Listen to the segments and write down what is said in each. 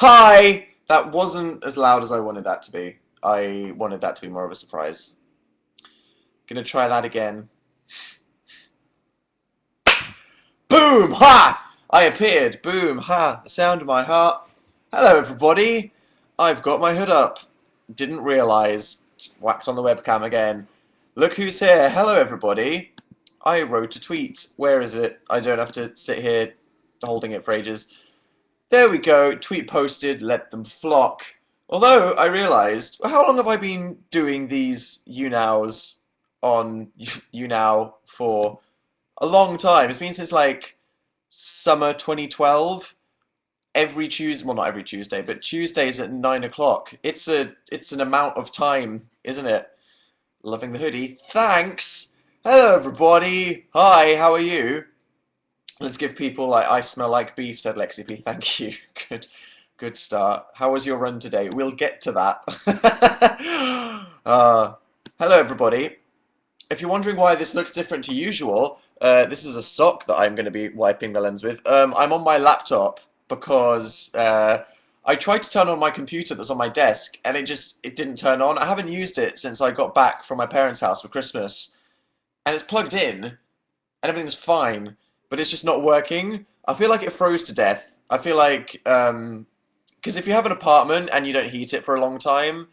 Hi! That wasn't as loud as I wanted that to be. I wanted that to be more of a surprise. Gonna try that again. Boom! Ha! I appeared. Boom! Ha! The sound of my heart. Hello, everybody. I've got my hood up. Didn't realise. Just whacked on the webcam again. Look who's here. Hello, everybody. I wrote a tweet. Where is it? I don't have to sit here holding it for ages. There we go. Tweet posted. Let them flock. Although I realised, how long have I been doing these younows on younow for? A long time. It's been since like summer 2012. Every Tuesday, well, not every Tuesday, but Tuesdays at 9 o'clock. It's an amount of time, isn't it? Loving the hoodie. Thanks. Hello, everybody. Hi. How are you? Let's give people like I smell like beef, said Lexi P. Thank you. Good start. How was your run today? We'll get to that. Hello, everybody. If you're wondering why this looks different to usual, this is a sock that I'm going to be wiping the lens with. I'm on my laptop because I tried to turn on my computer that's on my desk and it didn't turn on. I haven't used it since I got back from my parents' house for Christmas. And it's plugged in and everything's fine, but it's just not working. I feel like it froze to death. I feel like, because if you have an apartment and you don't heat it for a long time,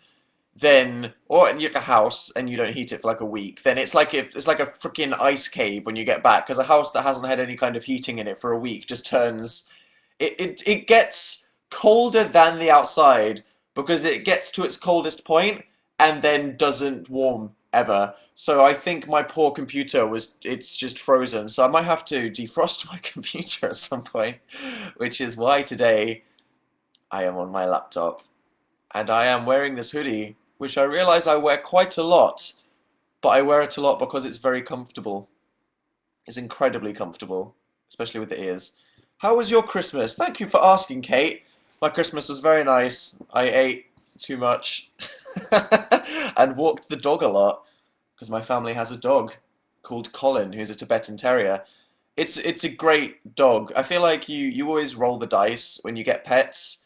then, or in like a house and you don't heat it for like a week, then it's like a freaking ice cave when you get back, because a house that hasn't had any kind of heating in it for a week just turns, it gets colder than the outside because it gets to its coldest point and then doesn't warm ever. So I think my poor computer it's just frozen. So I might have to defrost my computer at some point, which is why today I am on my laptop and I am wearing this hoodie, which I realize I wear quite a lot, but I wear it a lot because it's very comfortable. It's incredibly comfortable, especially with the ears. How was your Christmas? Thank you for asking, Kate. My Christmas was very nice. I ate too much and walked the dog a lot because my family has a dog called Colin, who's a Tibetan Terrier. It's a great dog. I feel like you always roll the dice when you get pets.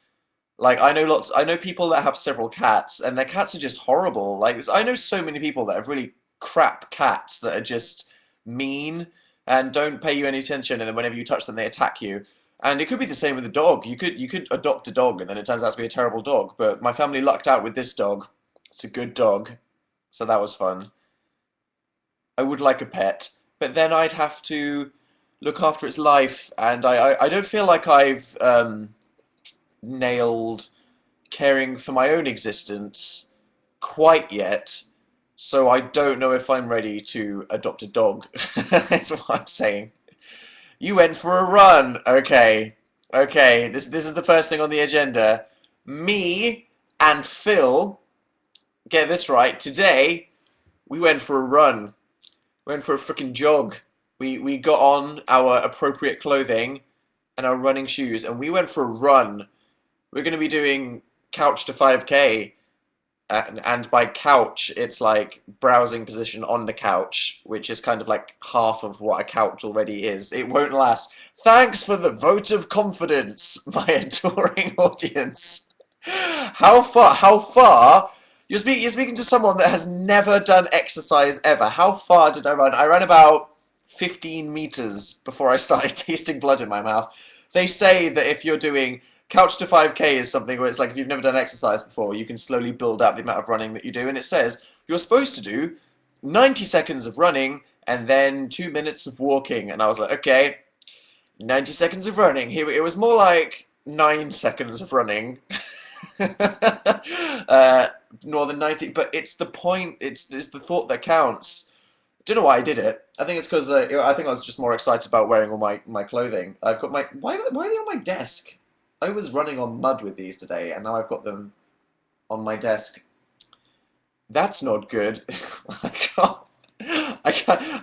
Like I know people that have several cats and their cats are just horrible. Like I know so many people that have really crap cats that are just mean and don't pay you any attention, and then whenever you touch them they attack you. And it could be the same with a dog. You could adopt a dog and then it turns out to be a terrible dog. But my family lucked out with this dog. It's a good dog. So that was fun. I would like a pet, but then I'd have to look after its life, and I don't feel like I've nailed caring for my own existence quite yet, so I don't know if I'm ready to adopt a dog. That's what I'm saying. You went for a run. Okay. Okay, this is the first thing on the agenda. Me and Phil, get this right, today we went for a run. We went for a freaking jog. We got on our appropriate clothing and our running shoes and we went for a run. We're going to be doing couch to 5K, and by couch, it's like browsing position on the couch, which is kind of like half of what a couch already is. It won't last. Thanks for the vote of confidence, my adoring audience. How far? How far? You're speaking to someone that has never done exercise ever. How far did I run? I ran about 15 meters before I started tasting blood in my mouth. They say that if you're doing couch to 5K is something where it's like if you've never done exercise before, you can slowly build up the amount of running that you do. And it says you're supposed to do 90 seconds of running and then 2 minutes of walking. And I was like, okay, 90 seconds of running. Here it was more like 9 seconds of running. More than 90, but it's the point. It's the thought that counts. Don't know why I did it. I think it's because I think I was just more excited about wearing all my clothing. I've got my why are they on my desk? I was running on mud with these today, and now I've got them on my desk. That's not good.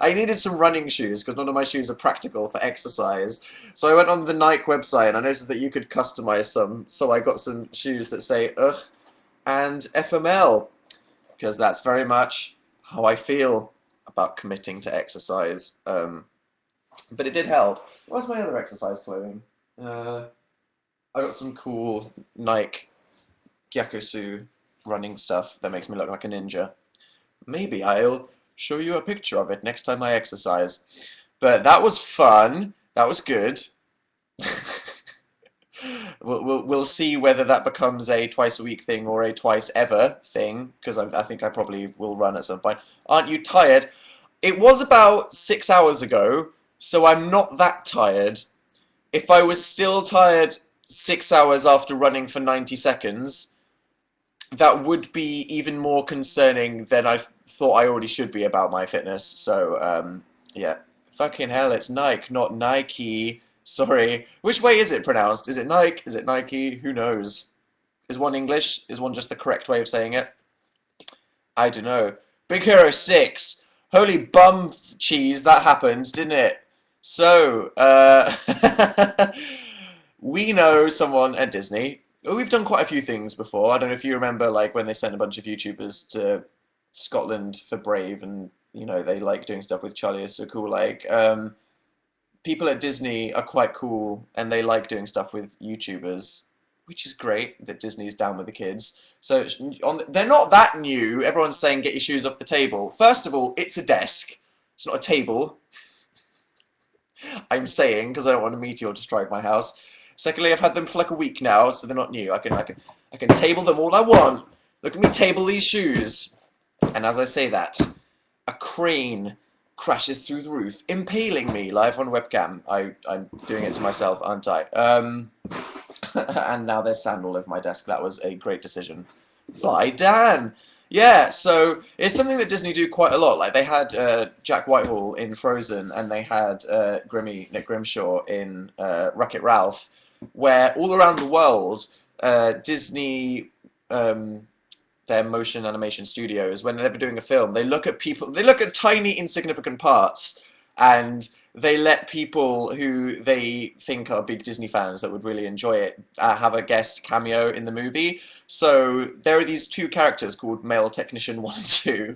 I needed some running shoes because none of my shoes are practical for exercise. So I went on the Nike website and I noticed that you could customize some. So I got some shoes that say ugh and FML because that's very much how I feel about committing to exercise. But it did help. What's my other exercise clothing? I got some cool Nike Gyakusu running stuff that makes me look like a ninja. Maybe I'll show you a picture of it next time I exercise. But that was fun. That was good. We'll see whether that becomes a twice a week thing or a twice ever thing, because I think I probably will run at some point. Aren't you tired? It was about 6 hours ago, so I'm not that tired. If I was still tired 6 hours after running for 90 seconds, that would be even more concerning than I thought I already should be about my fitness. So, yeah. Fucking hell, it's Nike, not Nike. Sorry. Which way is it pronounced? Is it Nike? Is it Nike? Who knows? Is one English? Is one just the correct way of saying it? I don't know. Big Hero 6. Holy bum cheese, that happened, didn't it? So, we know someone at Disney. We've done quite a few things before. I don't know if you remember, like, when they sent a bunch of YouTubers to Scotland for Brave, and, you know, they like doing stuff with Charlie is so cool. Like, people at Disney are quite cool, and they like doing stuff with YouTubers, which is great that Disney's down with the kids. So they're not that new. Everyone's saying get your shoes off the table. First of all, it's a desk. It's not a table. I'm saying because I don't want a meteor to strike my house. Secondly, I've had them for like a week now, so they're not new. I can table them all I want. Look at me table these shoes. And as I say that, a crane crashes through the roof, impaling me live on webcam. I'm doing it to myself, aren't I? And now there's sand all over my desk. That was a great decision. By Dan! Yeah, so it's something that Disney do quite a lot. Like they had Jack Whitehall in Frozen, and they had Nick Grimshaw in Wreck-It Ralph, where all around the world, Disney, their motion animation studios, when they're ever doing a film, they look at tiny insignificant parts, and they let people who they think are big Disney fans that would really enjoy it have a guest cameo in the movie. So there are these two characters called Male Technician 1 and 2,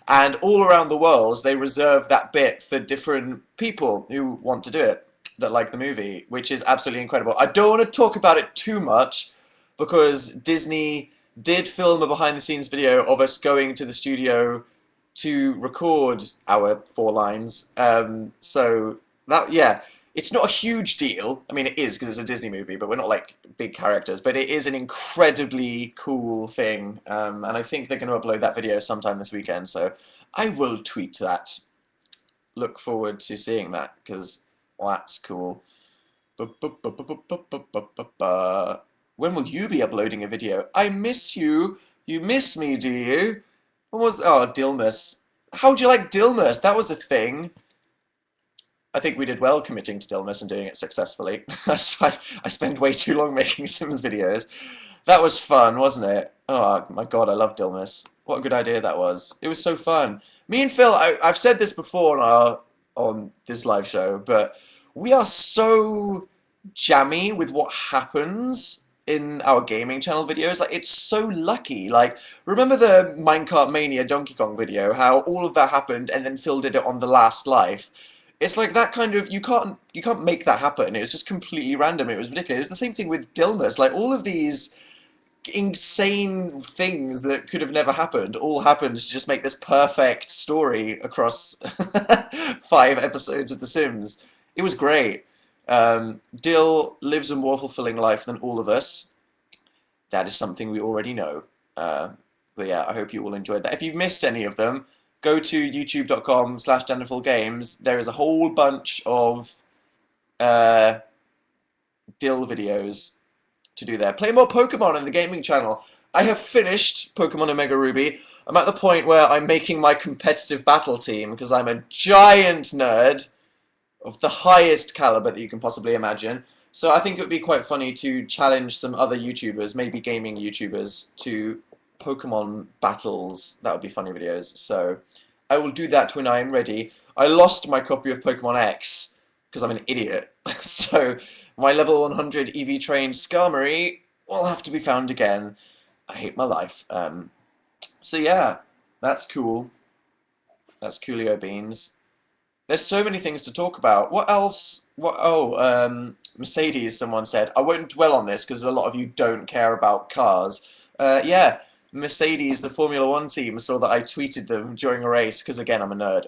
and all around the world they reserve that bit for different people who want to do it, that like the movie, which is absolutely incredible. I don't want to talk about it too much, because Disney did film a behind-the-scenes video of us going to the studio to record our 4 lines. So that, yeah, it's not a huge deal. I mean, it is because it's a Disney movie, but we're not like big characters. But it is an incredibly cool thing, and I think they're going to upload that video sometime this weekend. So I will tweet that. Look forward to seeing that because that's cool. When will you be uploading a video? I miss you. You miss me, do you? What was... Oh, Dilmas. How'd you like Dilmas? That was a thing. I think we did well committing to Dilmas and doing it successfully. I spent way too long making Sims videos. That was fun, wasn't it? Oh my god, I love Dilmas. What a good idea that was. It was so fun. Me and Phil, I've said this before on this live show, but we are so jammy with what happens in our gaming channel videos. Like, it's so lucky. Like, remember the Minecart Mania Donkey Kong video, how all of that happened and then Phil did it on the last life? It's like that kind of, you can't make that happen. It was just completely random. It was ridiculous. It was the same thing with Dilmas. Like, all of these insane things that could have never happened all happened to just make this perfect story across 5 episodes of The Sims. It was great. Dill lives a more fulfilling life than all of us. That is something we already know. But yeah, I hope you all enjoyed that. If you've missed any of them, go to youtube.com/DanielFullGames. There is a whole bunch of Dill videos to do there. Play more Pokemon in the gaming channel. I have finished Pokemon Omega Ruby. I'm at the point where I'm making my competitive battle team because I'm a giant nerd of the highest caliber that you can possibly imagine. So I think it would be quite funny to challenge some other YouTubers, maybe gaming YouTubers, to Pokemon battles. That would be funny videos. So I will do that when I am ready. I lost my copy of Pokemon X because I'm an idiot. So my level 100 EV trained Skarmory will have to be found again. I hate my life. So yeah, that's cool. That's Coolio Beans. there's so many things to talk about. What else? What? Oh, Mercedes. Someone said. I won't dwell on this because a lot of you don't care about cars. Yeah, Mercedes, the Formula One team, saw that I tweeted them during a race because again, I'm a nerd.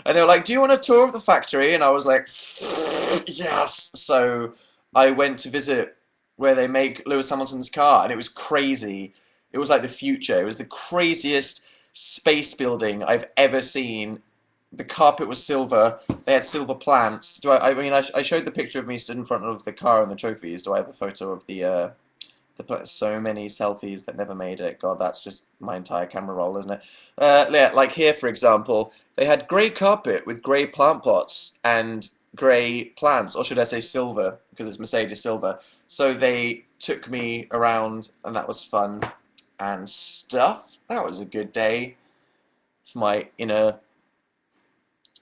And they were like, "Do you want a tour of the factory?" And I was like, "Yes." So I went to visit where they make Lewis Hamilton's car, and it was crazy. It was like the future. It was the craziest space building I've ever seen. The carpet was silver. They had silver plants. I mean, I showed the picture of me stood in front of the car and the trophies. Do I have a photo of so many selfies that never made it? God, that's just my entire camera roll, isn't it? Yeah, like here, for example, they had grey carpet with grey plant pots and grey plants, or should I say silver, because it's Mercedes silver. So they took me around, and that was fun and stuff. That was a good day for my inner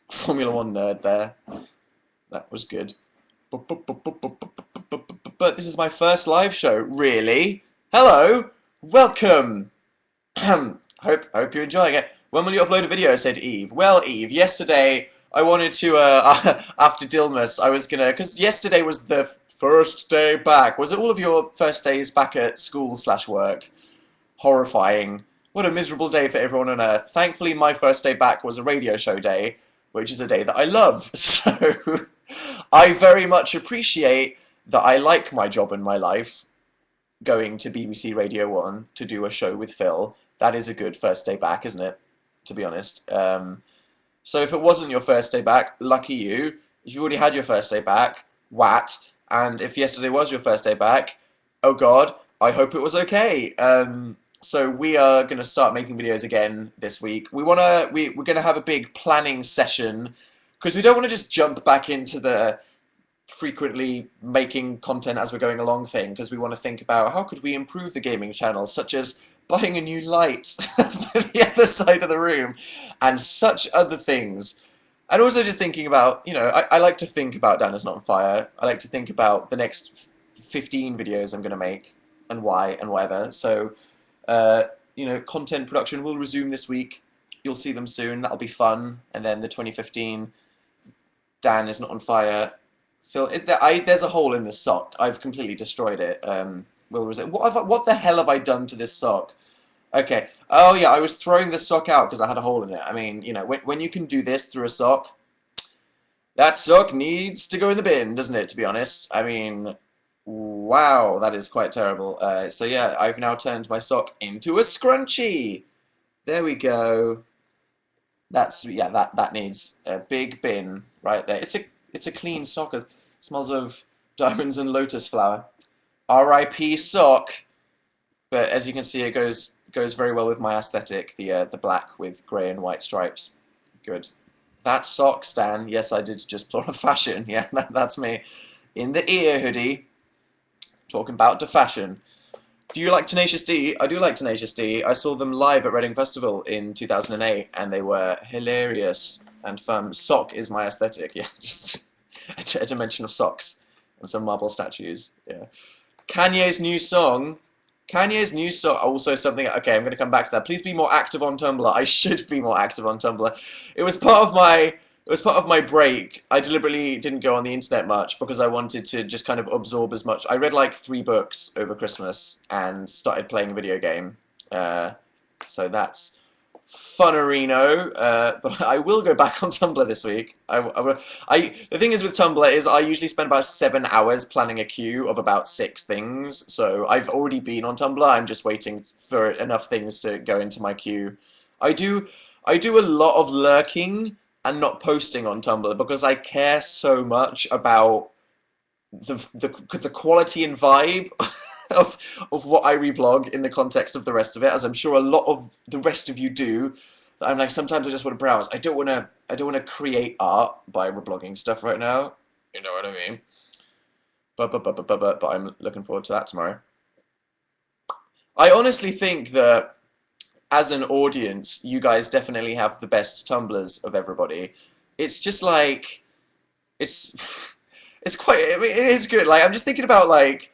Formula One nerd there. That was good. But this is my first live show. Really? Hello, welcome. Hope you're enjoying it. When will you upload a video? Said Eve. Well, Eve, yesterday I wanted to. After Dilmas, I was gonna, because yesterday was the first day back. Was it all of your first days back at school/work? Horrifying. What a miserable day for everyone on earth. Thankfully, my first day back was a radio show day, which is a day that I love. So I very much appreciate that I like my job and my life, going to BBC Radio 1 to do a show with Phil. That is a good first day back, isn't it? To be honest. So if it wasn't your first day back, lucky you. If you already had your first day back, wat. And if yesterday was your first day back, oh God, I hope it was okay. So we are going to start making videos again this week. We're going to have a big planning session because we don't want to just jump back into the frequently making content as we're going along thing, because we want to think about how could we improve the gaming channel, such as buying a new light for the other side of the room and such other things. And also just thinking about, I like to think about Dan is Not on Fire. I like to think about the next 15 videos I'm going to make and why and whatever. So content production will resume this week. You'll see them soon. That'll be fun. And then the 2015 Dan is Not on Fire. Phil, there's a hole in this sock. I've completely destroyed it. What the hell have I done to this sock? Okay. Oh yeah, I was throwing this sock out because I had a hole in it. I mean, when you can do this through a sock, that sock needs to go in the bin, doesn't it? To be honest. I mean, wow, that is quite terrible. So yeah, I've now turned my sock into a scrunchie. There we go. That needs a big bin right there. It's a clean sock. It smells of diamonds and lotus flower. R.I.P. sock. But as you can see, it goes very well with my aesthetic. The black with grey and white stripes. Good. That sock, Stan. Yes, I did just pull a fashion. Yeah, that's me. In the ear hoodie. Talking about the fashion. Do you like Tenacious D? I do like Tenacious D. I saw them live at Reading Festival in 2008, and they were hilarious and fun. Sock is my aesthetic. Yeah, just a dimension of socks and some marble statues. Yeah. Kanye's new song. Also something. Okay, I'm going to come back to that. Please be more active on Tumblr. I should be more active on Tumblr. It was part of my break. I deliberately didn't go on the internet much because I wanted to just kind of absorb as much. I read like 3 books over Christmas and started playing a video game. So that's funnerino. But I will go back on Tumblr this week. The thing is with Tumblr is I usually spend about 7 hours planning a queue of about 6 things. So I've already been on Tumblr. I'm just waiting for enough things to go into my queue. I do a lot of lurking and not posting on Tumblr because I care so much about the quality and vibe of what I reblog in the context of the rest of it, as I'm sure a lot of the rest of you do. That I'm like, sometimes I just want to browse. I don't want to create art by reblogging stuff right now. You know what I mean? But I'm looking forward to that tomorrow. I honestly think that as an audience, you guys definitely have the best Tumblrs of everybody. It's just like, it's quite, I mean, it is good. Like, I'm just thinking about like,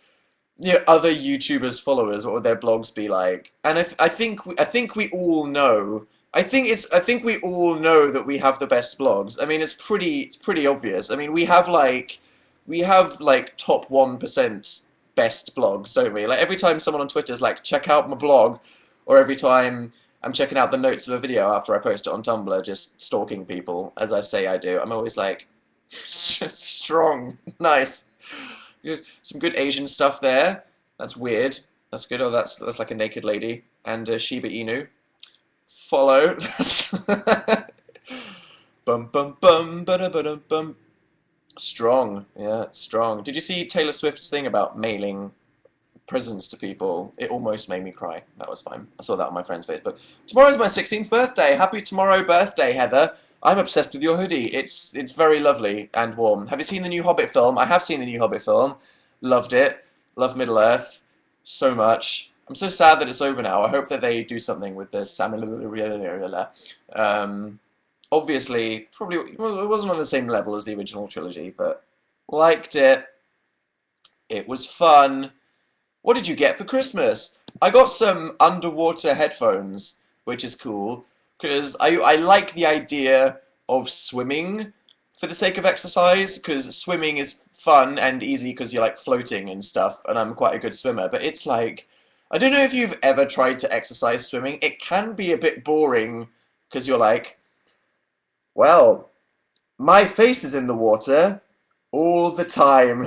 other YouTubers' followers, what would their blogs be like? And I think we all know I think we all know that we have the best blogs. I mean, it's pretty obvious. I mean, we have like top 1% best blogs, don't we? Like every time someone on Twitter is like, check out my blog, or every time I'm checking out the notes of a video after I post it on Tumblr, just stalking people as I say I do. I'm always like, strong, nice. There's some good Asian stuff there. That's weird. That's good. Oh, that's like a naked lady and Shiba Inu. Follow. Bum bum bum ba ba bum. Strong, yeah, strong. Did you see Taylor Swift's thing about mailing presents to people? It almost made me cry. That was fine. I saw that on my friend's Facebook. Tomorrow's my 16th birthday. Happy tomorrow birthday, Heather. I'm obsessed with your hoodie. It's very lovely and warm. Have you seen the new Hobbit film? I have seen the new Hobbit film. Loved it. Love Middle Earth so much. I'm so sad that it's over now. I hope that they do something with this. Obviously, probably well, it wasn't on the same level as the original trilogy, but liked it. It was fun. What did you get for Christmas? I got some underwater headphones, which is cool, because I like the idea of swimming for the sake of exercise, because swimming is fun and easy because you're like floating and stuff, and I'm quite a good swimmer, but it's like, I don't know if you've ever tried to exercise swimming. It can be a bit boring because you're like, well, my face is in the water all the time.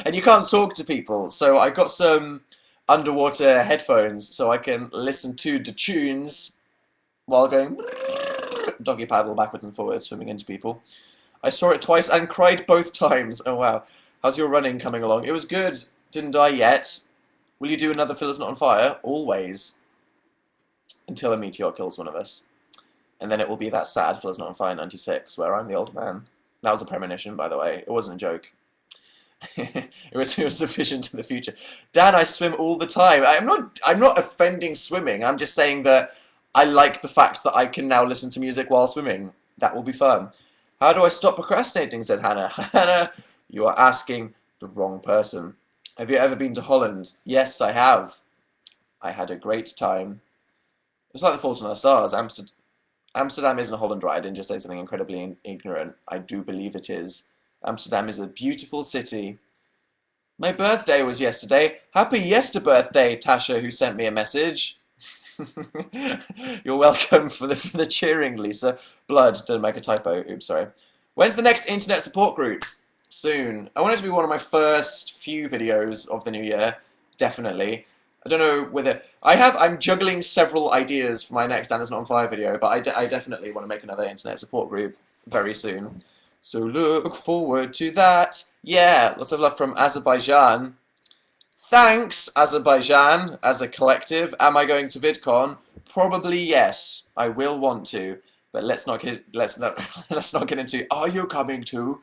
And you can't talk to people. So I got some underwater headphones so I can listen to the tunes while going doggy paddle backwards and forwards, swimming into people. I saw it twice and cried both times. Oh, wow. How's your running coming along? It was good. Didn't die yet. Will you do another Phil Is Not on Fire? Always. Until a meteor kills one of us. And then it will be that sad Phil Is Not on Fire 96, where I'm the old man. That was a premonition, by the way. It wasn't a joke. it was a vision to the future. Dan, I swim all the time. I'm not offending swimming. I'm just saying that I like the fact that I can now listen to music while swimming. That will be fun. How do I stop procrastinating, said Hannah. Hannah, you are asking the wrong person. Have you ever been to Holland? Yes, I have. I had a great time. It's like The Fault in Our Stars. Amsterdam isn't Holland, right? I didn't just say something incredibly ignorant. I do believe it is. Amsterdam is a beautiful city. My birthday was yesterday. Happy yester-birthday, Tasha, who sent me a message. You're welcome for the cheering, Lisa. Blood, don't make a typo. Oops, sorry. When's the next internet support group? Soon. I want it to be one of my first few videos of the new year. Definitely. I don't know whether... I'm juggling several ideas for my next Dan Is Not on Fire video, but I definitely want to make another internet support group very soon. So look forward to that. Yeah, lots of love from Azerbaijan. Thanks, Azerbaijan, as a collective. Am I going to VidCon? Probably yes. I will want to, but let's not get into. Are you coming to?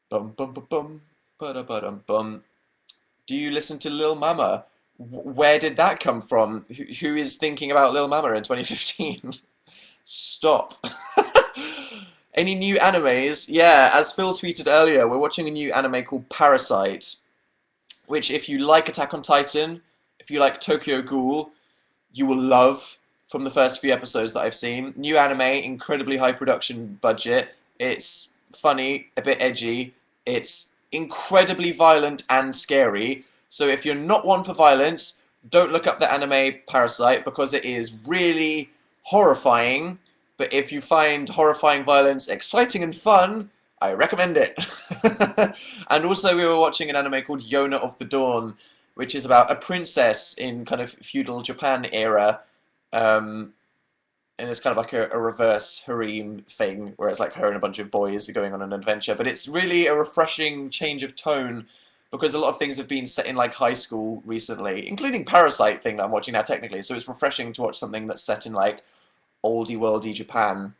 Bum bum bum bum ba ba dum bum. Do you listen to Lil Mama? Where did that come from? Who is thinking about Lil Mama in 2015? Stop. Any new animes? Yeah, as Phil tweeted earlier, we're watching a new anime called Parasite, which if you like Attack on Titan, if you like Tokyo Ghoul, you will love from the first few episodes that I've seen. New anime, incredibly high production budget. It's funny, a bit edgy. It's incredibly violent and scary. So if you're not one for violence, don't look up the anime Parasite because it is really horrifying. But if you find horrifying violence exciting and fun, I recommend it. And also we were watching an anime called Yona of the Dawn, which is about a princess in kind of feudal Japan era. And it's kind of like a reverse harem thing, where it's like her and a bunch of boys are going on an adventure. But it's really a refreshing change of tone, because a lot of things have been set in like high school recently, including Parasite thing that I'm watching now technically. So it's refreshing to watch something that's set in like oldie worldy Japan.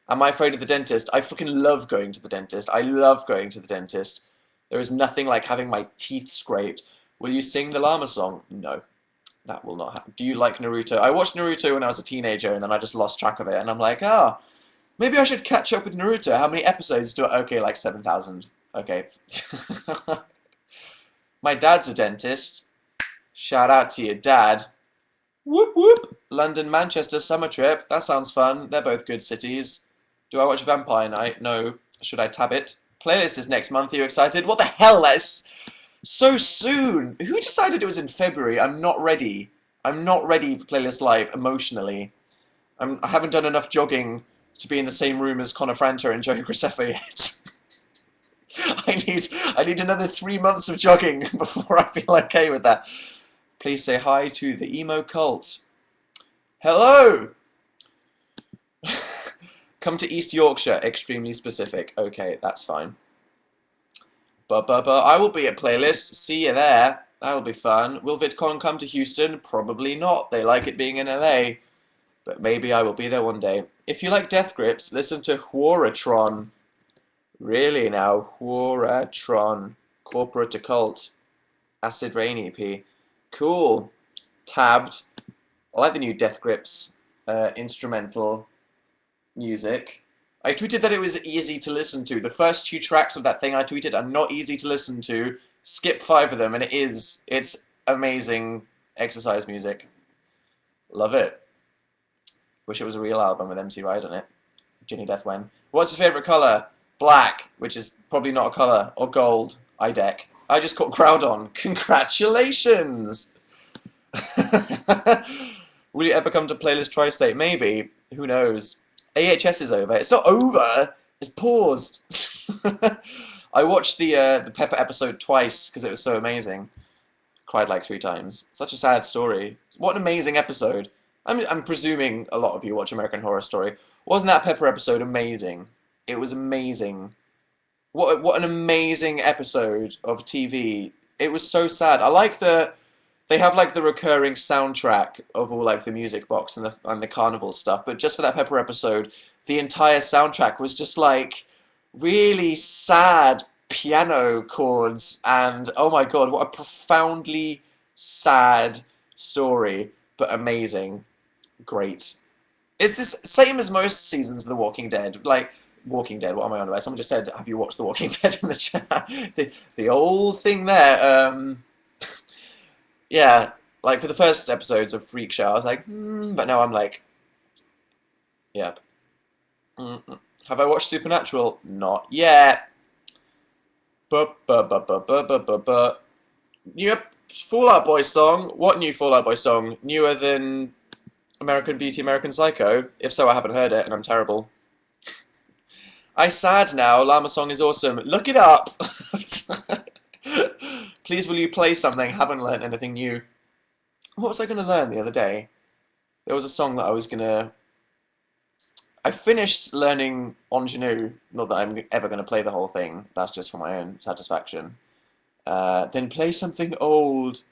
Am I afraid of the dentist? I fucking love going to the dentist. I love going to the dentist. There is nothing like having my teeth scraped. Will you sing the llama song? No, that will not happen. Do you like Naruto? I watched Naruto when I was a teenager and then I just lost track of it. And I'm like, maybe I should catch up with Naruto. How many episodes do I... Okay, like 7,000. Okay. My dad's a dentist. Shout out to your dad. Whoop whoop. London, Manchester summer trip. That sounds fun. They're both good cities. Do I watch Vampire Night? No. Should I tab it? Playlist is next month. Are you excited? What the hell? That's so soon. Who decided it was in February? I'm not ready. I'm not ready for Playlist Live emotionally. I haven't done enough jogging to be in the same room as Connor Franta and Joey Graceffa yet. I need another 3 months of jogging before I feel okay with that. Please say hi to the emo cult. Hello! Come to East Yorkshire, extremely specific. Okay, that's fine. But I will be at Playlist. See you there. That'll be fun. Will VidCon come to Houston? Probably not. They like it being in LA. But maybe I will be there one day. If you like Death Grips, listen to Huoratron. Really now, Huoratron. Corporate Occult. Acid Rain EP. Cool. Tabbed. I like the new Death Grips instrumental music. I tweeted that it was easy to listen to. The first 2 tracks of that thing I tweeted are not easy to listen to. Skip 5 of them, and it is. It's amazing exercise music. Love it. Wish it was a real album with MC Ride on it. Ginny Death Wen. What's your favourite colour? Black, which is probably not a colour, or gold. IDEC. I just caught Crowdon. Congratulations! Will you ever come to Playlist Tri-State? Maybe. Who knows? AHS is over. It's not over. It's paused. I watched the Pepper episode twice because it was so amazing. Cried like 3 times. Such a sad story. What an amazing episode. I'm presuming a lot of you watch American Horror Story. Wasn't that Pepper episode amazing? It was amazing. What an amazing episode of TV. It was so sad. I like they have like the recurring soundtrack of all like the music box and the carnival stuff, but just for that Pepper episode, the entire soundtrack was just like really sad piano chords, and oh my god, what a profoundly sad story, but amazing. Great. It's this same as most seasons of The Walking Dead. Like, Walking Dead, what am I on about? Someone just said, have you watched The Walking Dead in the chat? The old thing there. Yeah, like for the first episodes of Freak Show, I was like, but now I'm like, yep. Have I watched Supernatural? Not yet. New Fall Out Boy song. What new Fall Out Boy song? Newer than American Beauty, American Psycho? If so, I haven't heard it, and I'm terrible. I sad now. Llama song is awesome. Look it up. Please, will you play something? Haven't learned anything new. What was I going to learn the other day? There was a song that I was going to... I finished learning Ingenue. Not that I'm ever going to play the whole thing. That's just for my own satisfaction. Then play something old.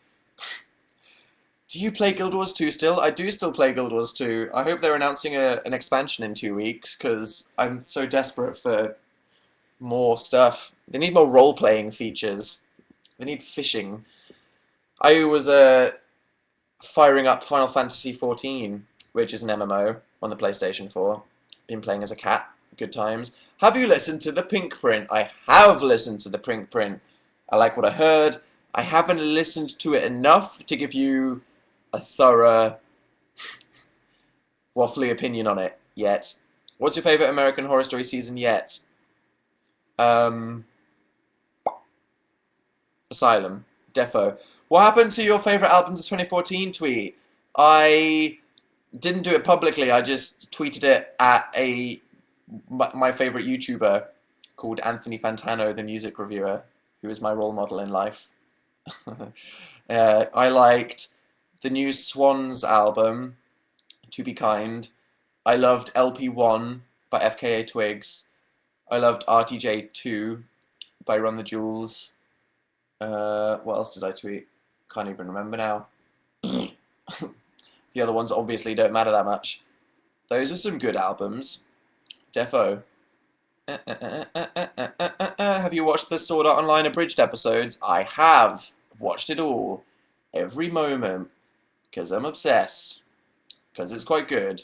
Do you play Guild Wars 2 still? I do still play Guild Wars 2. I hope they're announcing an expansion in 2 weeks, because I'm so desperate for more stuff. They need more role-playing features. They need fishing. I was firing up Final Fantasy XIV, which is an MMO on the PlayStation 4. Been playing as a cat. Good times. Have you listened to the Pink Print? I have listened to the Pink Print. I like what I heard. I haven't listened to it enough to give you a thorough, waffly opinion on it yet. What's your favourite American Horror Story season yet? Asylum. Defo. What happened to your favourite albums of 2014 tweet? I didn't do it publicly. I just tweeted it at my favourite YouTuber called Anthony Fantano, the music reviewer, who is my role model in life. I liked the new Swans album, To Be Kind. I loved LP1 by FKA Twigs. I loved RTJ 2 by Run the Jewels. What else did I tweet? Can't even remember now. The other ones obviously don't matter that much. Those are some good albums. Defo. Have you watched the Sword Art Online abridged episodes? I have. I've watched it all. Every moment. Because I'm obsessed. Because it's quite good.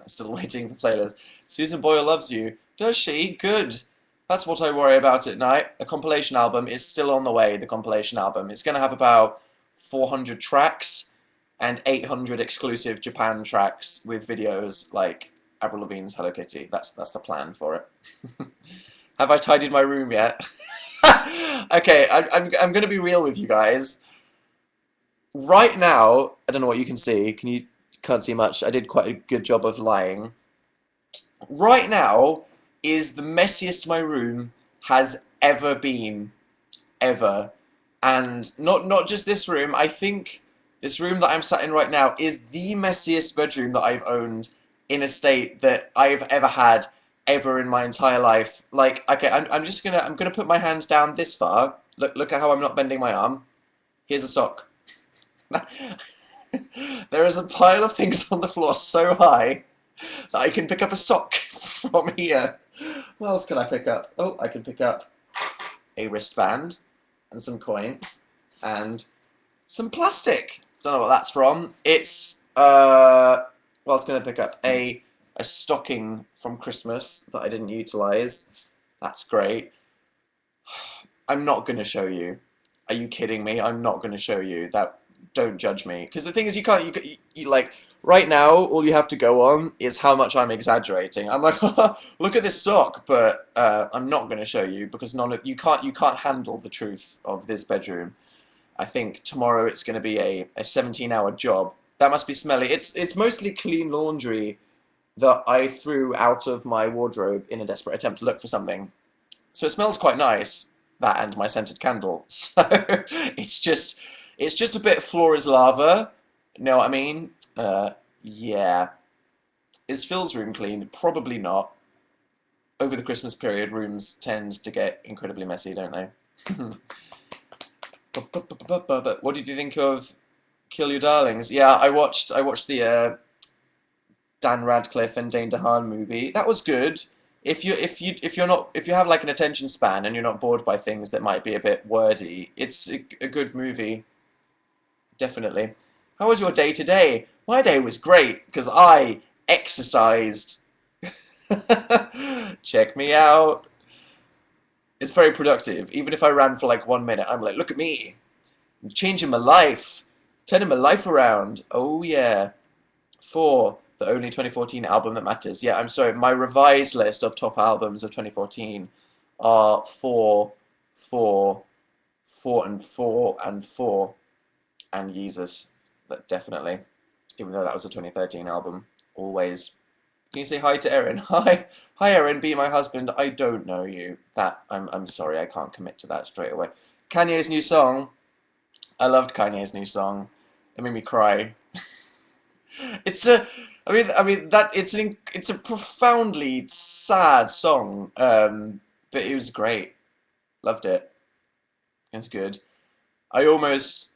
Still waiting for playlist. Susan Boyle loves you. Does she? Good. That's what I worry about at night. A compilation album is still on the way, the compilation album. It's going to have about 400 tracks. and 800 exclusive Japan tracks with videos like Avril Lavigne's Hello Kitty. That's the plan for it. Have I tidied my room yet? Okay, I'm gonna be real with you guys. Right now, I don't know what you can see. Can't see much. I did quite a good job of lying. Right now is the messiest my room has ever been, ever. And not just this room. I think this room that I'm sat in right now is the messiest bedroom that I've owned in a state that I've ever had ever in my entire life. Like, okay, I'm gonna put my hand down this far. Look at how I'm not bending my arm. Here's a sock. There is a pile of things on the floor so high that I can pick up a sock from here. What else can I pick up? Oh, I can pick up a wristband and some coins and some plastic. Don't know what that's from. It's well, it's gonna pick up a stocking from Christmas that I didn't utilize. That's great. I'm not gonna show you. Are you kidding me? I'm not gonna show you that. Don't judge me, because the thing is, you like right now. All you have to go on is how much I'm exaggerating. I'm like, look at this sock, but I'm not going to show you because you can't handle the truth of this bedroom. I think tomorrow it's going to be a 17-hour job. That must be smelly. It's mostly clean laundry that I threw out of my wardrobe in a desperate attempt to look for something. So it smells quite nice. That and my scented candle. So it's just a bit floor is lava. Know what I mean? Yeah. Is Phil's room clean? Probably not. Over the Christmas period, rooms tend to get incredibly messy, don't they? What did you think of Kill Your Darlings? Yeah, I watched the Dan Radcliffe and Dane DeHaan movie. That was good. If you have like an attention span and you're not bored by things that might be a bit wordy, it's a good movie. Definitely. How was your day today? My day was great because I exercised. Check me out. It's very productive. Even if I ran for like 1 minute, I'm like, look at me. I'm changing my life. Turning my life around. Oh yeah. For the only 2014 album that matters. Yeah, I'm sorry. My revised list of top albums of 2014 are 4, 4, 4 and 4 and 4. And Yeezus, but definitely, even though that was a 2013 album, always. Can you say hi to Erin? Hi, Erin. Be my husband. I don't know you. I'm sorry. I can't commit to that straight away. Kanye's new song. I loved Kanye's new song. It made me cry. It's a profoundly sad song. But it was great. Loved it. It's good. I almost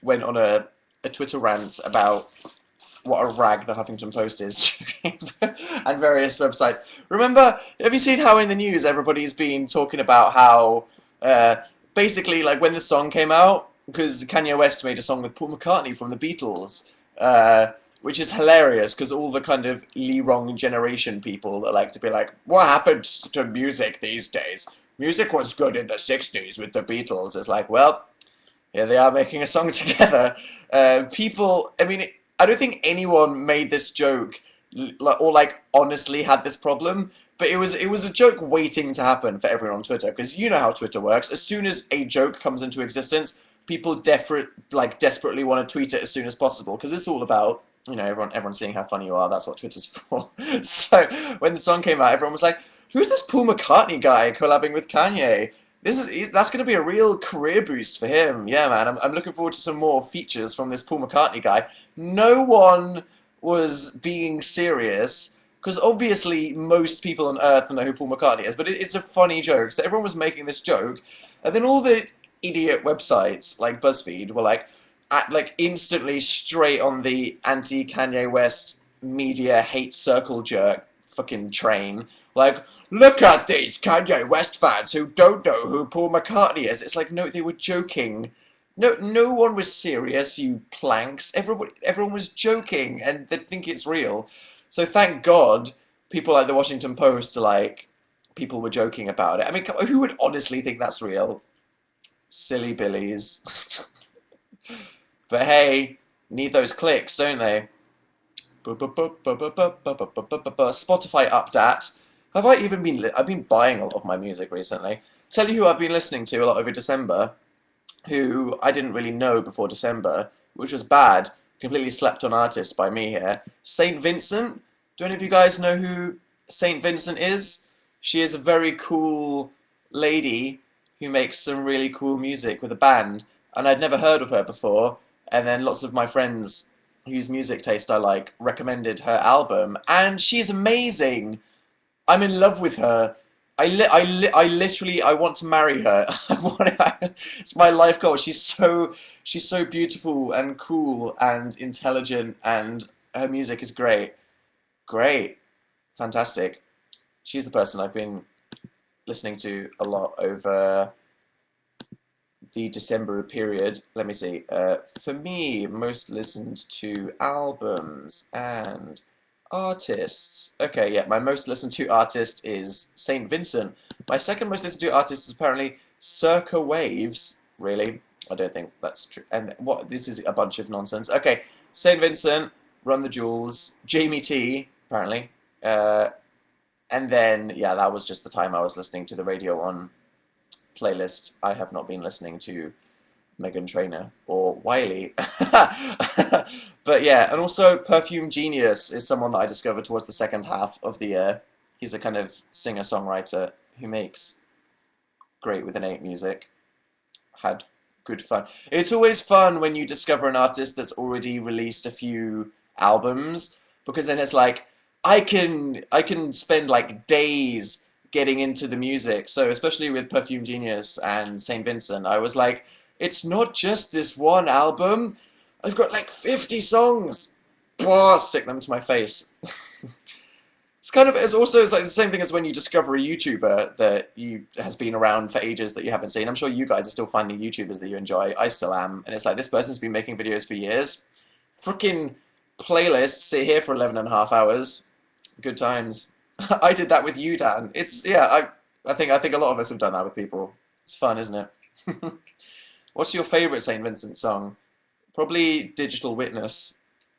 went on a Twitter rant about what a rag the Huffington Post is and various websites. Remember, have you seen how in the news everybody's been talking about how basically like when the song came out, because Kanye West made a song with Paul McCartney from the Beatles, which is hilarious because all the kind of Lee Wrong generation people that like to be like, what happened to music these days? Music was good in the 60s with the Beatles. It's like, well, here they are making a song together. People, I mean, I don't think anyone made this joke or like honestly had this problem, but it was a joke waiting to happen for everyone on Twitter, because you know how Twitter works. As soon as a joke comes into existence, people desperately want to tweet it as soon as possible, because it's all about, you know, everyone seeing how funny you are. That's what Twitter's for. So when the song came out, everyone was like, who's this Paul McCartney guy collabing with Kanye? That's going to be a real career boost for him. Yeah, man, I'm looking forward to some more features from this Paul McCartney guy. No one was being serious, because obviously most people on Earth know who Paul McCartney is, but it's a funny joke. So everyone was making this joke, and then all the idiot websites like BuzzFeed were like instantly straight on the anti-Kanye West media hate circle jerk fucking train. Like, look at these Kanye West fans who don't know who Paul McCartney is. It's like, no, they were joking. No one was serious, you planks. Everyone was joking, and they think it's real. So thank God, people like the Washington Post are like, people were joking about it. I mean, who would honestly think that's real? Silly billies. But hey, Need those clicks, don't they? Spotify updat. Have I even been? I've been buying a lot of my music recently. Tell you who I've been listening to a lot over December, who I didn't really know before December, which was bad. Completely slept on artist by me here. Saint Vincent. Do any of you guys know who Saint Vincent is? She is a very cool lady who makes some really cool music with a band, and I'd never heard of her before. And then lots of my friends whose music taste I like recommended her album, and she's amazing. I'm in love with her. I literally, I want to marry her. It's my life goal. She's so beautiful and cool and intelligent, and her music is great. Great. Fantastic. She's the person I've been listening to a lot over the December period. Let me see. For me, most listened to albums and artists. Okay, yeah, my most listened to artist is Saint Vincent. My second most listened to artist is apparently Circa Waves. Really? I don't think that's true. And what? This is a bunch of nonsense. Okay, Saint Vincent, Run the Jewels, Jamie T, apparently. And then, yeah, that was just the time I was listening to the Radio On playlist. I have not been listening to Megan Trainor or Wiley. But yeah, and also Perfume Genius is someone that I discovered towards the second half of the year. He's a kind of singer-songwriter who makes great with an 8 music. Had good fun. It's always fun when you discover an artist that's already released a few albums, because then it's like, I can spend like days getting into the music. So especially with Perfume Genius and Saint Vincent, I was like, it's not just this one album. I've got like 50 songs. Blah, stick them to my face. It's like the same thing as when you discover a YouTuber that has been around for ages that you haven't seen. I'm sure you guys are still finding YouTubers that you enjoy. I still am. And it's like, this person's been making videos for years. Freaking playlists sit here for 11 and a half hours. Good times. I did that with you, Dan. I think a lot of us have done that with people. It's fun, isn't it? What's your favorite St. Vincent song? Probably Digital Witness.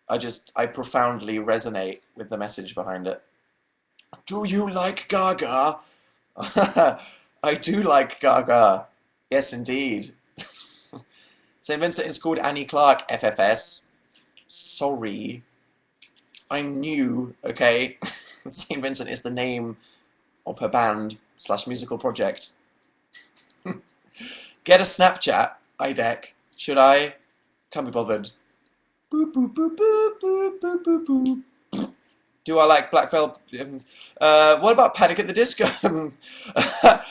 I profoundly resonate with the message behind it. Do you like Gaga? I do like Gaga. Yes, indeed. St. Vincent is called Annie Clark, FFS. Sorry. I'm new, okay? St. Vincent is the name of her band / musical project. Get a Snapchat, IDEC. Should I? Can't be bothered. Boop, boop, boop, boop, boop, boop, boop, boop. Do I like Black Veil? What about Panic at the Disco? What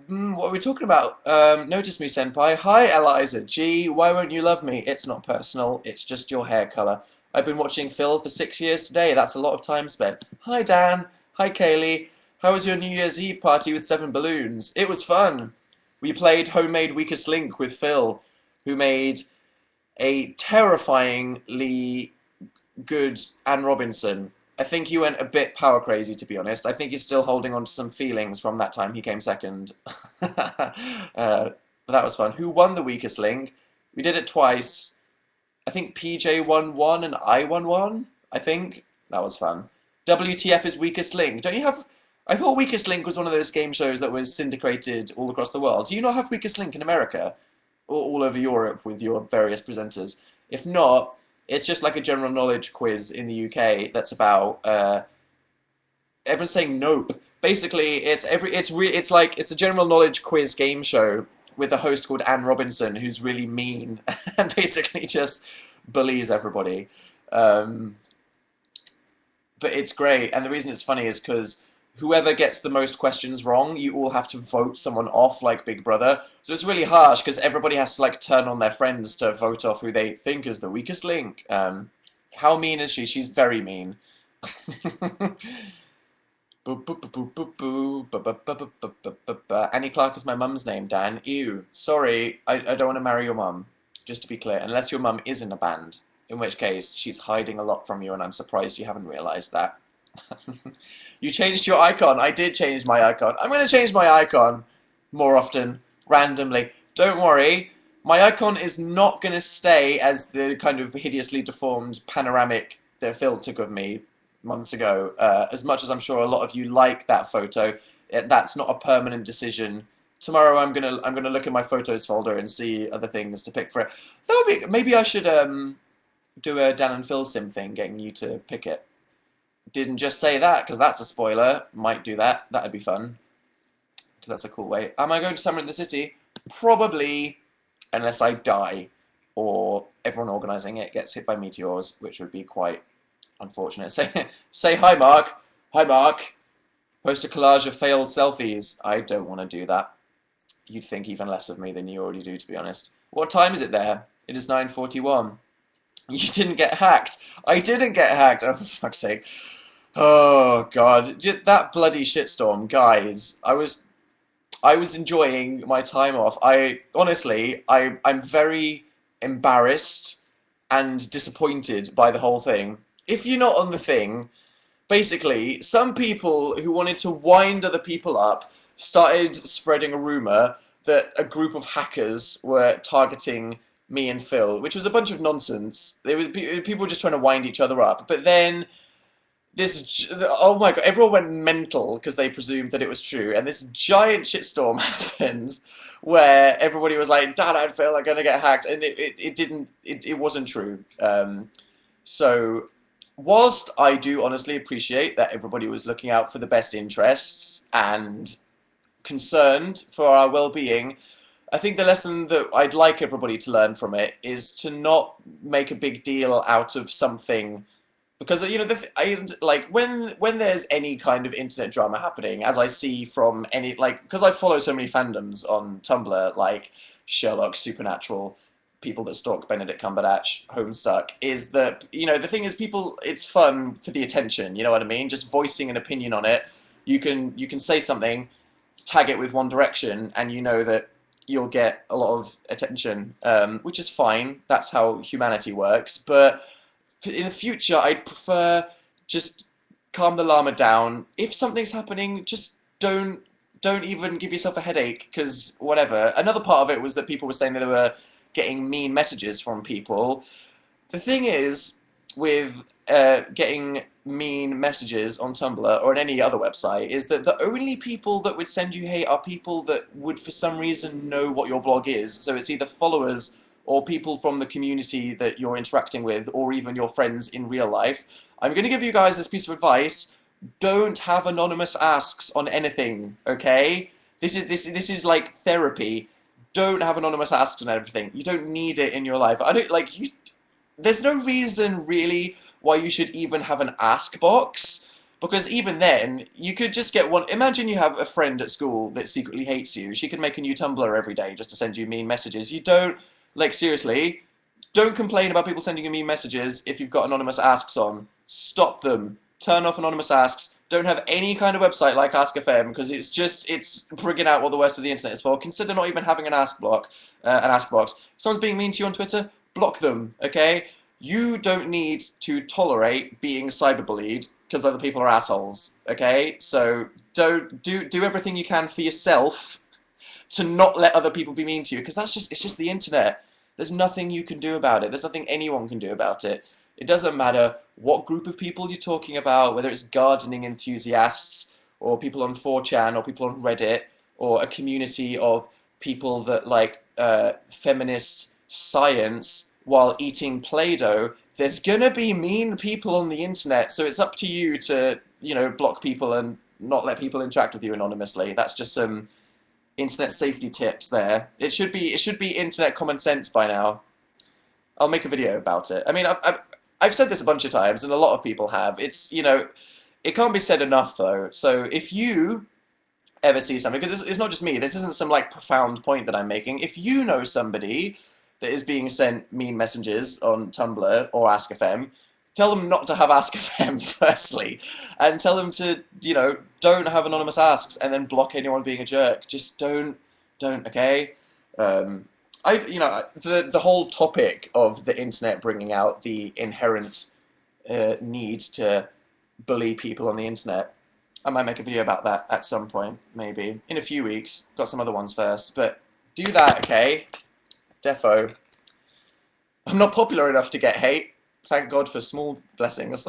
are we talking about? Notice me, senpai. Hi, Eliza G. Why won't you love me? It's not personal. It's just your hair color. I've been watching Phil for 6 years today. That's a lot of time spent. Hi, Dan. Hi, Kaylee. How was your New Year's Eve party with 7 balloons? It was fun. We played Homemade Weakest Link with Phil, who made a terrifyingly good Anne Robinson. I think he went a bit power crazy, to be honest. I think he's still holding on to some feelings from that time he came second. But that was fun. Who won the Weakest Link? We did it twice. I think PJ won one and I won one, I think. That was fun. WTF is Weakest Link. Don't you have... I thought Weakest Link was one of those game shows that was syndicated all across the world. Do you not have Weakest Link in America? Or all over Europe with your various presenters? If not, it's just like a general knowledge quiz in the UK that's about... everyone's saying nope. Basically, it's a general knowledge quiz game show with a host called Anne Robinson, who's really mean and basically just bullies everybody. But it's great, and the reason it's funny is because whoever gets the most questions wrong, you all have to vote someone off like Big Brother. So it's really harsh because everybody has to like turn on their friends to vote off who they think is the weakest link. How mean is she? She's very mean. Annie Clark is my mum's name, Dan. Ew. Sorry, I don't want to marry your mum. Just to be clear, unless your mum is in a band, in which case she's hiding a lot from you, and I'm surprised you haven't realised that. You changed your icon. I did change my icon. I'm going to change my icon more often, randomly. Don't worry. My icon is not going to stay as the kind of hideously deformed panoramic that Phil took of me months ago. As much as I'm sure a lot of you like that photo, that's not a permanent decision. Tomorrow I'm gonna look in my photos folder and see other things to pick for it. That would be, maybe I should do a Dan and Phil sim thing, getting you to pick it. Didn't just say that because that's a spoiler. Might do that. That'd be fun because that's a cool way. Am I going to Summer in the City? Probably, unless I die or everyone organising it gets hit by meteors, which would be quite unfortunate. Say hi, Mark. Hi, Mark. Post a collage of failed selfies. I don't want to do that. You'd think even less of me than you already do, to be honest. What time is it there? It is 9:41. You didn't get hacked. I didn't get hacked. Oh, for fuck's sake. Oh, God. That bloody shitstorm, guys. I was enjoying my time off. Honestly, I'm very embarrassed and disappointed by the whole thing. If you're not on the thing, basically, some people who wanted to wind other people up started spreading a rumor that a group of hackers were targeting me and Phil, which was a bunch of nonsense. People were just trying to wind each other up. But then oh my god, everyone went mental because they presumed that it was true, and this giant shitstorm happened where everybody was like, "Dad and Phil are gonna get hacked," and it wasn't true. So, whilst I do honestly appreciate that everybody was looking out for the best interests and concerned for our well-being, I think the lesson that I'd like everybody to learn from it is to not make a big deal out of something. Because like when there's any kind of internet drama happening, as I see from any because I follow so many fandoms on Tumblr, like Sherlock, Supernatural, people that stalk Benedict Cumberbatch, Homestuck, is that the thing is it's fun for the attention. You know what I mean? Just voicing an opinion on it. You can say something, tag it with One Direction, and you know that you'll get a lot of attention, which is fine. That's how humanity works, but in the future, I'd prefer just calm the llama down. If something's happening, just don't even give yourself a headache, because whatever. Another part of it was that people were saying that they were getting mean messages from people. The thing is, with getting mean messages on Tumblr or on any other website, is that the only people that would send you hate are people that would, for some reason, know what your blog is. So it's either followers or people from the community that you're interacting with, or even your friends in real life. I'm going to give you guys this piece of advice. Don't have anonymous asks on anything, okay? This is like therapy. Don't have anonymous asks on everything. You don't need it in your life. There's no reason, really, why you should even have an ask box. Because even then, you could just get one. Imagine you have a friend at school that secretly hates you. She can make a new Tumblr every day just to send you mean messages. You don't... seriously, don't complain about people sending you mean messages if you've got anonymous asks on. Stop them. Turn off anonymous asks. Don't have any kind of website like Ask.fm, because it's bringing out what the worst of the internet is for. Consider not even having an ask box. If someone's being mean to you on Twitter, block them, okay? You don't need to tolerate being cyberbullied because other people are assholes, okay? So do everything you can for yourself to not let other people be mean to you, because it's just the internet. There's nothing you can do about it. There's nothing anyone can do about it. It doesn't matter what group of people you're talking about, whether it's gardening enthusiasts, or people on 4chan, or people on Reddit, or a community of people that like feminist science while eating Play-Doh. There's gonna be mean people on the internet, so it's up to you to, block people and not let people interact with you anonymously. That's just some internet safety tips there. It should be internet common sense by now. I'll make a video about it. I mean, I've said this a bunch of times, and a lot of people have. It can't be said enough, though. So if you ever see something, because it's not just me, this isn't some profound point that I'm making. If you know somebody that is being sent mean messages on Tumblr or Ask.fm, tell them not to have Ask.fm, firstly, and tell them to, don't have anonymous asks, and then block anyone being a jerk. Just don't, okay? The whole topic of the internet bringing out the inherent need to bully people on the internet. I might make a video about that at some point, maybe. In a few weeks. Got some other ones first, but do that, okay? Defo. I'm not popular enough to get hate. Thank God for small blessings.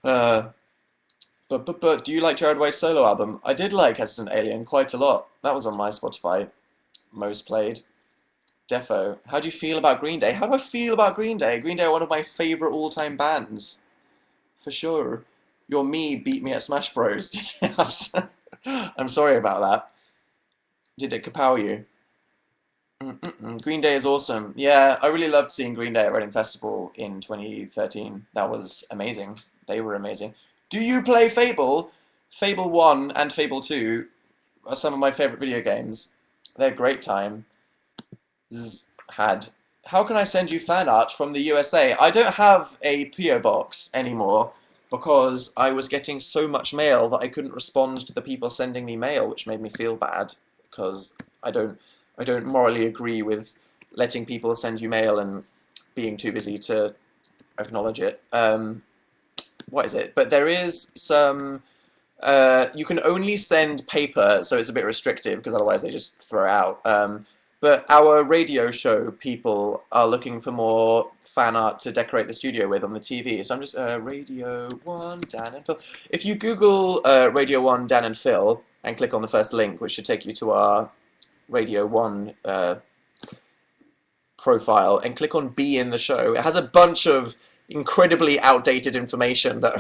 uh, but do you like Jared Way's solo album? I did like Hesitant Alien quite a lot. That was on my Spotify most played. Defo. How do you feel about Green Day? How do I feel about Green Day? Green Day are one of my favourite all-time bands. For sure. Your me beat me at Smash Bros. I'm sorry about that. Did it kapow you? Green Day is awesome. Yeah, I really loved seeing Green Day at Reading Festival in 2013. That was amazing. They were amazing. Do you play Fable? Fable 1 and Fable 2 are some of my favourite video games. They're a great time. How can I send you fan art from the USA? I don't have a PO box anymore because I was getting so much mail that I couldn't respond to the people sending me mail, which made me feel bad because I don't morally agree with letting people send you mail and being too busy to acknowledge it. What is it? But there is some. You can only send paper, so it's a bit restrictive because otherwise they just throw it out. But our radio show people are looking for more fan art to decorate the studio with on the TV. So I'm just Radio 1, Dan and Phil. If you Google Radio 1, Dan and Phil and click on the first link, which should take you to our Radio 1 profile, and click on Be in the Show, it has a bunch of incredibly outdated information that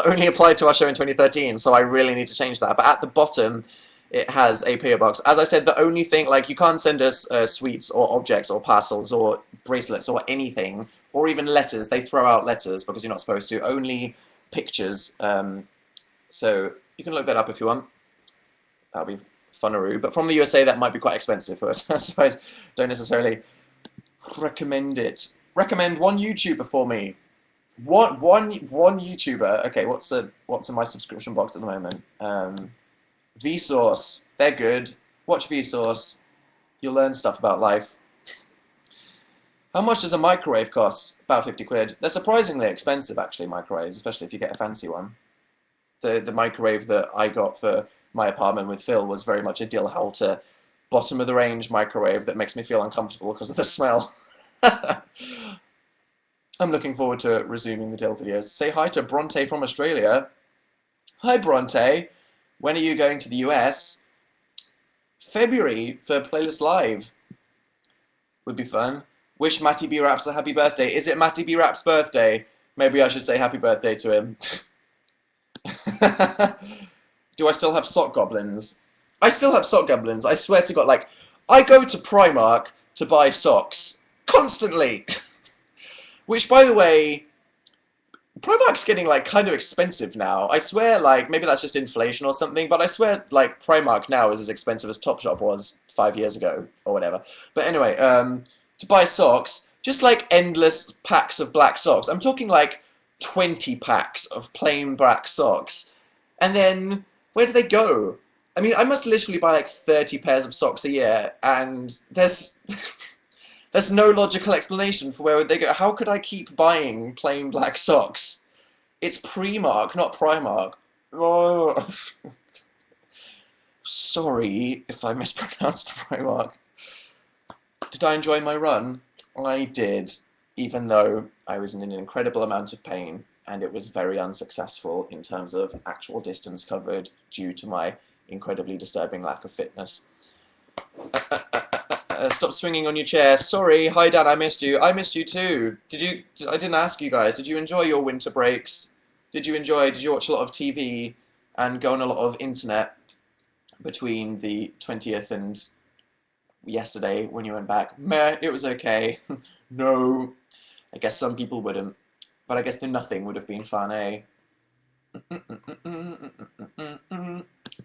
only applied to our show in 2013, so I really need to change that. But at the bottom, it has a PO box. As I said, the only thing, like, you can't send us sweets or objects or parcels or bracelets or anything, or even letters. They throw out letters because you're not supposed to. Only pictures. So you can look that up if you want. That'll be funaroo. But from the USA, that might be quite expensive. But so I don't necessarily recommend it. Recommend one YouTuber for me. One YouTuber. Okay, what's in my subscription box at the moment? Vsauce. They're good. Watch Vsauce. You'll learn stuff about life. How much does a microwave cost? About 50 quid. They're surprisingly expensive, actually, microwaves, especially if you get a fancy one. The microwave that I got for my apartment with Phil was very much a Dill Halter, bottom-of-the-range microwave that makes me feel uncomfortable because of the smell. I'm looking forward to resuming the Dill videos. Say hi to Bronte from Australia. Hi, Bronte. When are you going to the US? February for Playlist Live. Would be fun. Wish Matty B. Raps a happy birthday. Is it Matty B. Raps' birthday? Maybe I should say happy birthday to him. Do I still have sock goblins? I still have sock goblins. I swear to God, like, I go to Primark to buy socks. Constantly! Which, by the way, Primark's getting, like, kind of expensive now. I swear, like, maybe that's just inflation or something, but I swear, like, Primark now is as expensive as Topshop was 5 years ago, or whatever. But anyway, to buy socks, just, like, endless packs of black socks. I'm talking, like, 20 packs of plain black socks. And then, where do they go? I mean, I must literally buy, like, 30 pairs of socks a year, and there's no logical explanation for where they go. How could I keep buying plain black socks? It's Primark, not Primark. Oh. Sorry if I mispronounced Primark. Did I enjoy my run? I did, even though I was in an incredible amount of pain, and it was very unsuccessful in terms of actual distance covered due to my incredibly disturbing lack of fitness. Stop swinging on your chair. Sorry. Hi, Dan. I missed you. I missed you too. I didn't ask you guys. Did you enjoy your winter breaks? Did you watch a lot of TV and go on a lot of internet between the 20th and yesterday when you went back? Meh, it was okay. No. I guess some people wouldn't. But I guess the nothing would have been fun, eh?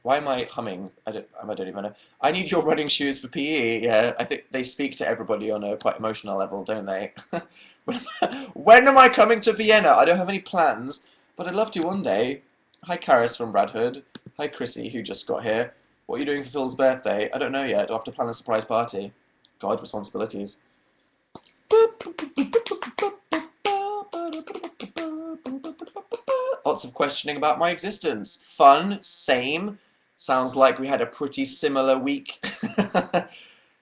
Why am I humming? I don't even know. I need your running shoes for PE. Yeah, I think they speak to everybody on a quite emotional level, don't they? When am I coming to Vienna? I don't have any plans, but I'd love to one day. Hi, Karis from Bradford. Hi, Chrissy, who just got here. What are you doing for Phil's birthday? I don't know yet. Do I have to plan a surprise party? God, responsibilities. Lots of questioning about my existence. Fun, same. Sounds like we had a pretty similar week.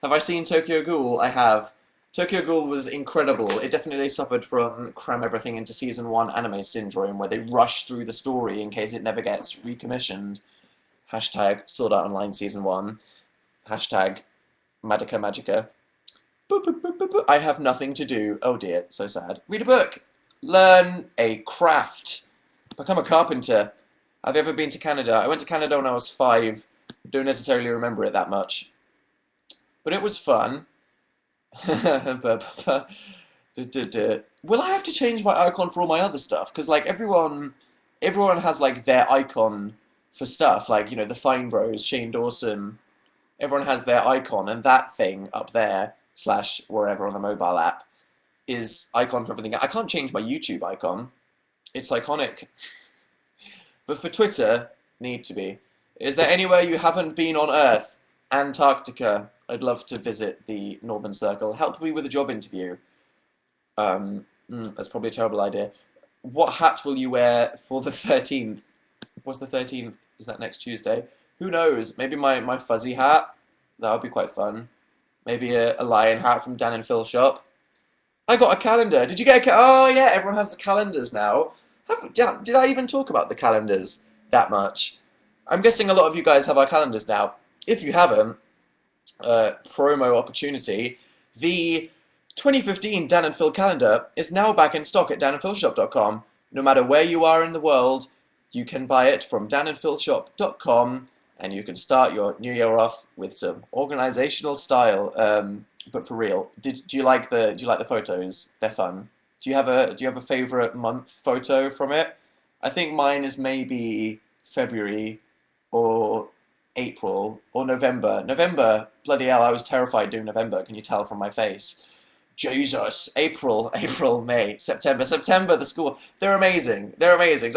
Have I seen Tokyo Ghoul? I have. Tokyo Ghoul was incredible. It definitely suffered from cram everything into season 1 anime syndrome, where they rush through the story in case it never gets recommissioned. Hashtag Sword Art Online season 1. Hashtag Magica Magica. Boop, boop, boop, boop, boop. I have nothing to do. Oh dear, so sad. Read a book. Learn a craft. Become a carpenter. Have you ever been to Canada? I went to Canada when I was 5. Don't necessarily remember it that much. But it was fun. Will I have to change my icon for all my other stuff? Because like everyone has like their icon for stuff. Like, you know, the Fine Bros, Shane Dawson. Everyone has their icon, and that thing up there, / wherever on the mobile app, is icon for everything. I can't change my YouTube icon. It's iconic. But for Twitter, need to be. Is there anywhere you haven't been on Earth? Antarctica. I'd love to visit the Northern Circle. Help me with a job interview. That's probably a terrible idea. What hat will you wear for the 13th? What's the 13th? Is that next Tuesday? Who knows? Maybe my fuzzy hat. That would be quite fun. Maybe a lion hat from Dan and Phil shop. I got a calendar. Did you get a Oh yeah, everyone has the calendars now. Did I even talk about the calendars that much? I'm guessing a lot of you guys have our calendars now. If you haven't, promo opportunity. The 2015 Dan and Phil calendar is now back in stock at danandphilshop.com. No matter where you are in the world, you can buy it from danandphilshop.com, and you can start your new year off with some organizational style. But for real, do you like the photos? They're fun. Do you have a favorite month photo from it? I think mine is maybe February or April or November. November, bloody hell, I was terrified doing November. Can you tell from my face? Jesus, April, May, September, the school. They're amazing. They're amazing.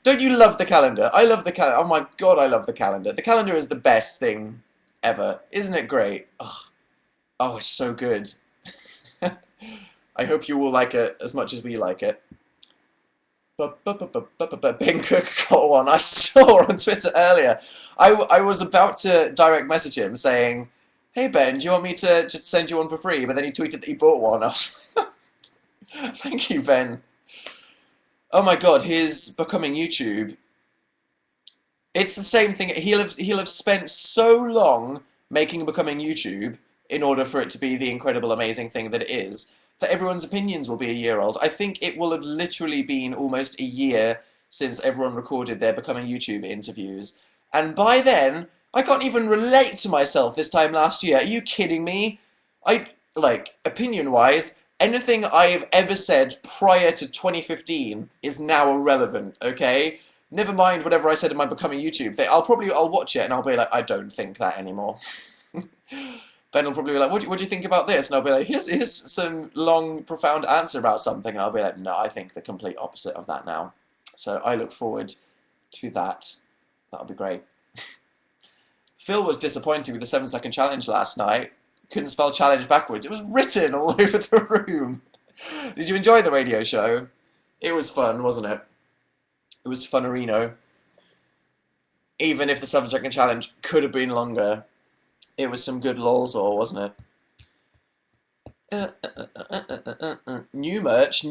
Don't you love the calendar? I love the calendar. Oh my God, I love the calendar. The calendar is the best thing ever. Isn't it great? Oh, it's so good. I hope you all like it as much as we like it. Ben Cook got one. I saw on Twitter earlier. I was about to direct message him saying, "Hey Ben, do you want me to just send you one for free?" But then he tweeted that he bought one. I was like, thank you, Ben. Oh my God, his Becoming YouTube. It's the same thing. He'll have spent so long making Becoming YouTube in order for it to be the incredible, amazing thing that it is, that everyone's opinions will be a year old. I think it will have literally been almost a year since everyone recorded their Becoming YouTube interviews. And by then, I can't even relate to myself this time last year. Are you kidding me? Opinion-wise, anything I've ever said prior to 2015 is now irrelevant, okay? Never mind whatever I said in my Becoming YouTube thing. I'll watch it and I'll be like, I don't think that anymore. Ben will probably be like, what do you think about this? And I'll be like, here's some long, profound answer about something. And I'll be like, no, I think the complete opposite of that now. So I look forward to that. That'll be great. Phil was disappointed with the 7-second challenge last night. Couldn't spell challenge backwards. It was written all over the room. Did you enjoy the radio show? It was fun, wasn't it? It was funnerino. Even if the 7-second challenge could have been longer, it was some good lolzor, wasn't it? New merch.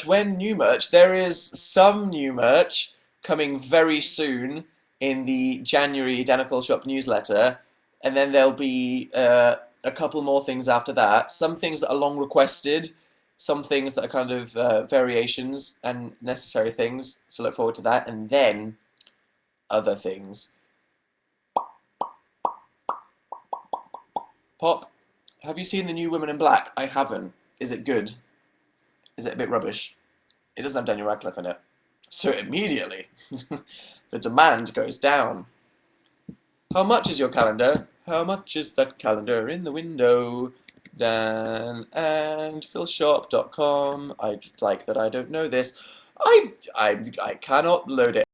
When new merch? There is some new merch coming very soon in the January Dan and Phil Shop newsletter, and then there'll be a couple more things after that. Some things that are long requested, some things that are kind of variations and necessary things, so look forward to that, and then other things. Pop, have you seen the new Women in Black? I haven't. Is it good? Is it a bit rubbish? It doesn't have Daniel Radcliffe in it. So immediately, the demand goes down. How much is your calendar? How much is that calendar in the window? danandphilshop.com. I'd like that I don't know this. I cannot load it.